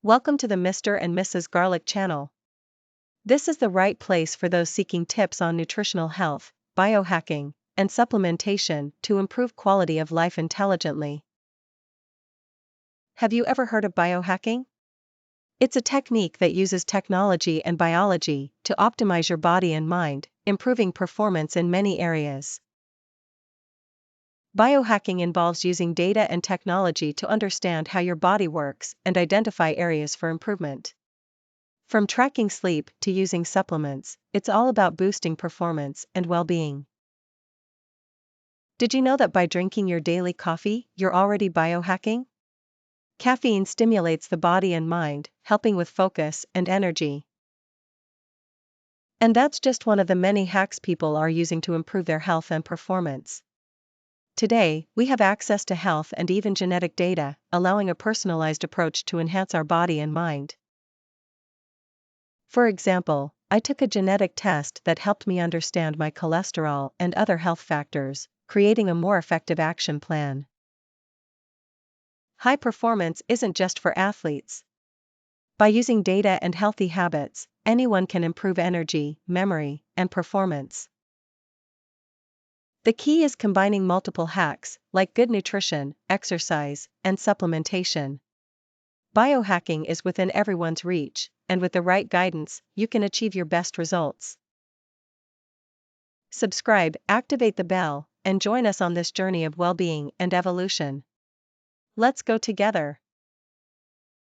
Welcome to the Mr. and Mrs. Garlic channel. This is the right place for those seeking tips on nutritional health, biohacking, and supplementation to improve quality of life intelligently. Have you ever heard of biohacking? It's a technique that uses technology and biology to optimize your body and mind, improving performance in many areas. Biohacking involves using data and technology to understand how your body works and identify areas for improvement. From tracking sleep to using supplements, it's all about boosting performance and well-being. Did you know that by drinking your daily coffee, you're already biohacking? Caffeine stimulates the body and mind, helping with focus and energy. And that's just one of the many hacks people are using to improve their health and performance. Today, we have access to health and even genetic data, allowing a personalized approach to enhance our body and mind. For example, I took a genetic test that helped me understand my cholesterol and other health factors, creating a more effective action plan. High performance isn't just for athletes. By using data and healthy habits, anyone can improve energy, memory, and performance. The key is combining multiple hacks, like good nutrition, exercise, and supplementation. Biohacking is within everyone's reach, and with the right guidance, you can achieve your best results. Subscribe, activate the bell, and join us on this journey of well-being and evolution. Let's go together.